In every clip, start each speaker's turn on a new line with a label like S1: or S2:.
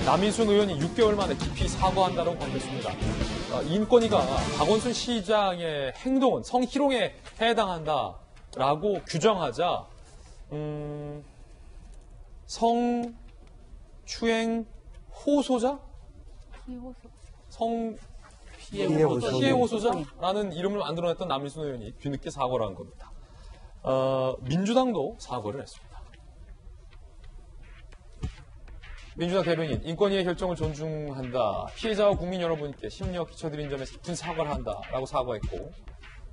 S1: 남인순 의원이 6개월 만에 깊이 사과한다고 밝혔습니다. 인권위가 박원순 시장의 행동은 성희롱에 해당한다라고 규정하자 성추행 호소자? 피해 호소자라는 이름을 만들어냈던 남인순 의원이 뒤늦게 사과를 한 겁니다. 민주당도 사과를 했습니다. 민주당 대변인, 인권위의 결정을 존중한다. 피해자와 국민 여러분께 심려 끼쳐드린 점에 깊은 사과를 한다라고 사과했고,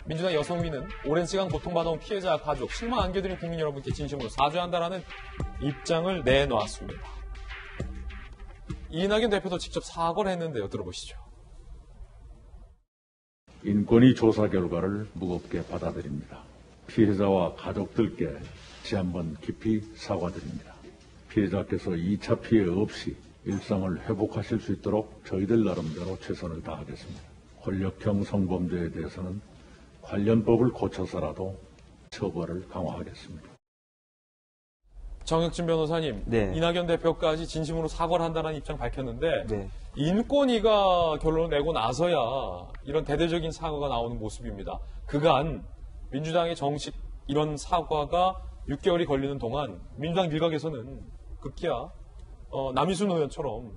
S1: 민주당 여성위는 오랜 시간 고통받아온 피해자 가족, 실망 안겨드린 국민 여러분께 진심으로 사죄한다라는 입장을 내놓았습니다. 이낙연 대표도 직접 사과를 했는데요. 들어보시죠.
S2: 인권위 조사 결과를 무겁게 받아들입니다. 피해자와 가족들께 다시 한번 깊이 사과드립니다. 피해자께서 2차 피해 없이 일상을 회복하실 수 있도록 저희들 나름대로 최선을 다하겠습니다. 권력형 성범죄에 대해서는 관련법을 고쳐서라도 처벌을 강화하겠습니다.
S1: 정혁진 변호사님,
S3: 네.
S1: 이낙연 대표까지 진심으로 사과를 한다는 입장 밝혔는데
S3: 네.
S1: 인권위가 결론을 내고 나서야 이런 대대적인 사과가 나오는 모습입니다. 그간 민주당의 정식 이런 사과가 6개월이 걸리는 동안 민주당 일각에서는 급기야 남인순 의원처럼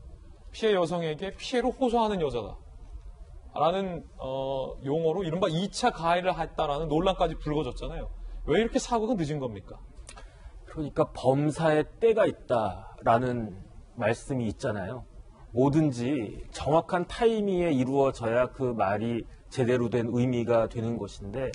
S1: 피해 여성에게 피해로 호소하는 여자다라는 용어로 이른바 2차 가해를 했다라는 논란까지 불거졌잖아요. 왜 이렇게 사과가 늦은 겁니까?
S3: 그러니까 범사에 때가 있다라는 말씀이 있잖아요. 뭐든지 정확한 타이밍에 이루어져야 그 말이 제대로 된 의미가 되는 것인데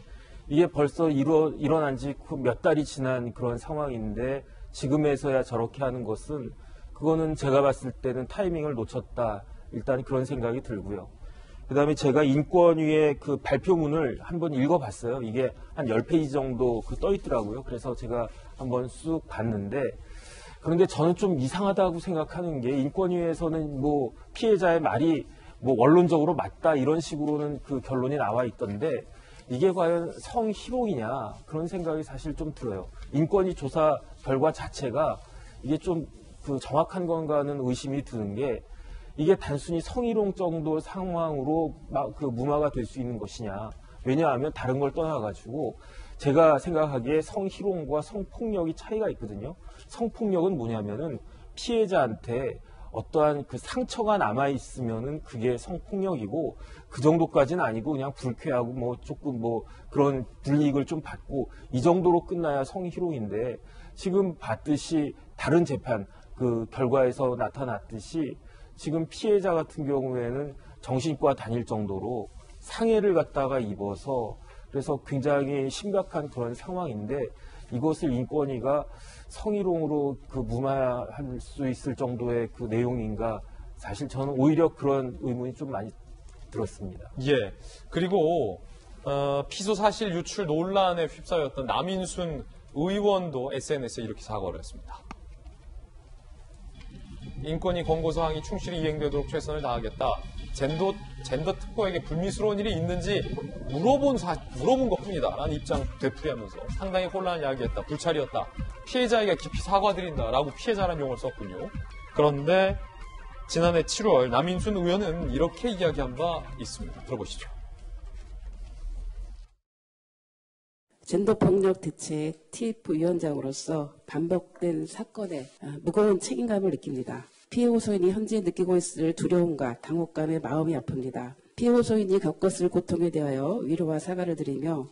S3: 이게 벌써 일어난 지 몇 달이 지난 그런 상황인데 지금에서야 저렇게 하는 것은 그거는 제가 봤을 때는 타이밍을 놓쳤다. 일단 그런 생각이 들고요. 그다음에 제가 인권위의 그 발표문을 한번 읽어봤어요. 이게 한 10페이지 정도 떠 있더라고요. 그래서 제가 한번 쑥 봤는데 그런데 저는 좀 이상하다고 생각하는 게 인권위에서는 뭐 피해자의 말이 뭐 원론적으로 맞다 이런 식으로는 그 결론이 나와 있던데 이게 과연 성희롱이냐 그런 생각이 사실 좀 들어요. 인권위 조사 결과 자체가 이게 좀 그 정확한 건가는 의심이 드는 게 이게 단순히 성희롱 정도 상황으로 무마가 될 수 있는 것이냐. 왜냐하면 다른 걸 떠나가지고 제가 생각하기에 성희롱과 성폭력이 차이가 있거든요. 성폭력은 뭐냐면은 피해자한테 어떠한 그 상처가 남아있으면은 그게 성폭력이고 그 정도까지는 아니고 그냥 불쾌하고 뭐 조금 뭐 그런 불이익을 좀 받고 이 정도로 끝나야 성희롱인데 지금 봤듯이 다른 재판 그 결과에서 나타났듯이 지금 피해자 같은 경우에는 정신과 다닐 정도로 상해를 갖다가 입어서 그래서 굉장히 심각한 그런 상황인데 이것을 인권위가 성희롱으로 그 무마할 수 있을 정도의 그 내용인가 사실 저는 오히려 그런 의문이 좀 많이 들었습니다.
S1: 예. 그리고 피소 사실 유출 논란에 휩싸였던 남인순 의원도 SNS에 이렇게 사과를 했습니다. 인권위 권고사항이 충실히 이행되도록 최선을 다하겠다. 젠더 특보에게 불미스러운 일이 있는지 물어본 것뿐이다. 라는 입장 되풀이하면서 상당히 혼란을 야기했다. 불찰이었다. 피해자에게 깊이 사과드린다. 라고 피해자라는 용어를 썼군요. 그런데 지난해 7월 남인순 의원은 이렇게 이야기한 바 있습니다. 들어보시죠.
S4: 젠더폭력 대책 TF 위원장으로서 반복된 사건에 무거운 책임감을 느낍니다. 피해 호소인이 현재 느끼고 있을 두려움과 당혹감에 마음이 아픕니다. 피해 호소인이 겪었을 고통에 대하여 위로와 사과를 드리며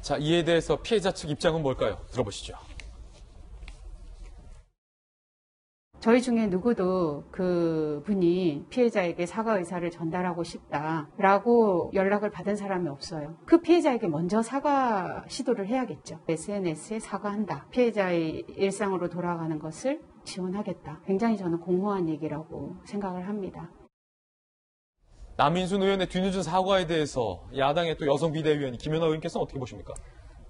S1: 자, 이에 대해서 피해자 측 입장은 뭘까요? 들어보시죠.
S5: 저희 중에 누구도 그 분이 피해자에게 사과 의사를 전달하고 싶다라고 연락을 받은 사람이 없어요. 그 피해자에게 먼저 사과 시도를 해야겠죠. SNS에 사과한다. 피해자의 일상으로 돌아가는 것을 지원하겠다. 굉장히 저는 공허한 얘기라고 생각을 합니다.
S1: 남인순 의원의 뒤늦은 사과에 대해서 야당의 또 여성 비대위원 김연아 의원께서는 어떻게 보십니까?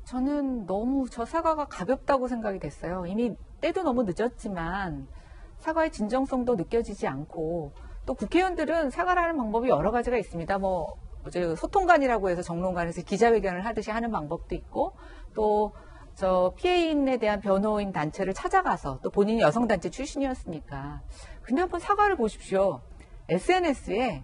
S6: 저는 너무 저 사과가 가볍다고 생각이 됐어요. 이미 때도 너무 늦었지만 사과의 진정성도 느껴지지 않고 또 국회의원들은 사과를 하는 방법이 여러 가지가 있습니다. 어제 소통관이라고 해서 정론관에서 기자회견을 하듯이 하는 방법도 있고 또 저 피해인에 대한 변호인 단체를 찾아가서 또 본인이 여성단체 출신이었으니까 근데 한번 사과를 보십시오. SNS에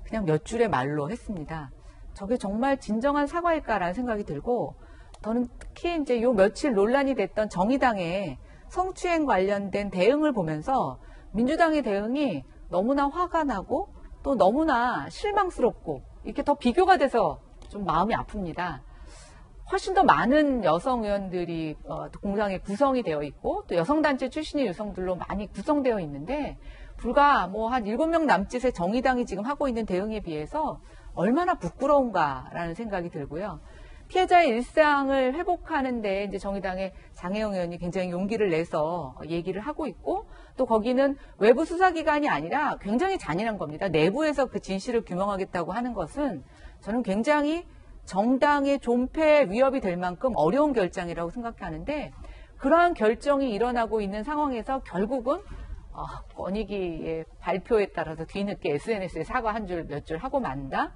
S6: 그냥 몇 줄의 말로 했습니다. 저게 정말 진정한 사과일까라는 생각이 들고 저는 특히 이제 요 며칠 논란이 됐던 정의당의 성추행 관련된 대응을 보면서 민주당의 대응이 너무나 화가 나고 또 너무나 실망스럽고 이렇게 더 비교가 돼서 좀 마음이 아픕니다. 훨씬 더 많은 여성 의원들이 공당에 구성이 되어 있고 또 여성단체 출신의 여성들로 많이 구성되어 있는데 불과 뭐 한 7명 남짓의 정의당이 지금 하고 있는 대응에 비해서 얼마나 부끄러운가라는 생각이 들고요. 피해자의 일상을 회복하는데 이제 정의당의 장혜영 의원이 굉장히 용기를 내서 얘기를 하고 있고 또 거기는 외부 수사기관이 아니라 굉장히 잔인한 겁니다. 내부에서 그 진실을 규명하겠다고 하는 것은 저는 굉장히 정당의 존폐 위협이 될 만큼 어려운 결정이라고 생각하는데 그러한 결정이 일어나고 있는 상황에서 결국은 권익위의 발표에 따라서 뒤늦게 SNS에 사과 한 줄 몇 줄 하고 만다?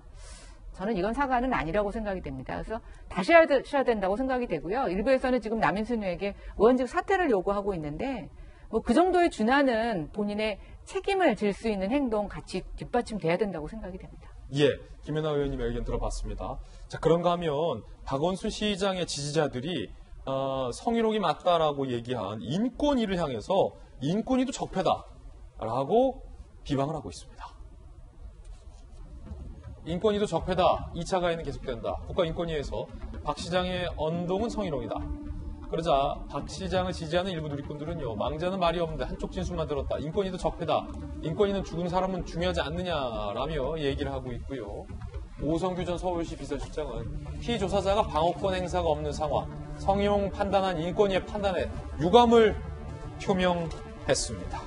S6: 저는 이건 사과는 아니라고 생각이 됩니다. 그래서 다시 하셔야 된다고 생각이 되고요. 일부에서는 지금 남인순 의원에게 의원직 사퇴를 요구하고 있는데 뭐 그 정도의 준하는 본인의 책임을 질 수 있는 행동 같이 뒷받침돼야 된다고 생각이 됩니다.
S1: 예, 김연아 의원님의 의견 들어봤습니다. 자, 그런가 하면 박원순 시장의 지지자들이 성희롱이 맞다라고 얘기한 인권위를 향해서 인권위도 적폐다라고 비방을 하고 있습니다. 인권위도 적폐다. 2차 가해는 계속된다. 국가인권위에서 박 시장의 언동은 성희롱이다. 그러자 박 시장을 지지하는 일부 누리꾼들은요. 망자는 말이 없는데 한쪽 진술만 들었다. 인권위도 적폐다. 인권위는 죽은 사람은 중요하지 않느냐라며 얘기를 하고 있고요. 오성규 전 서울시 비서실장은 피의 조사자가 방어권 행사가 없는 상황, 성희롱 판단한 인권위의 판단에 유감을 표명했습니다.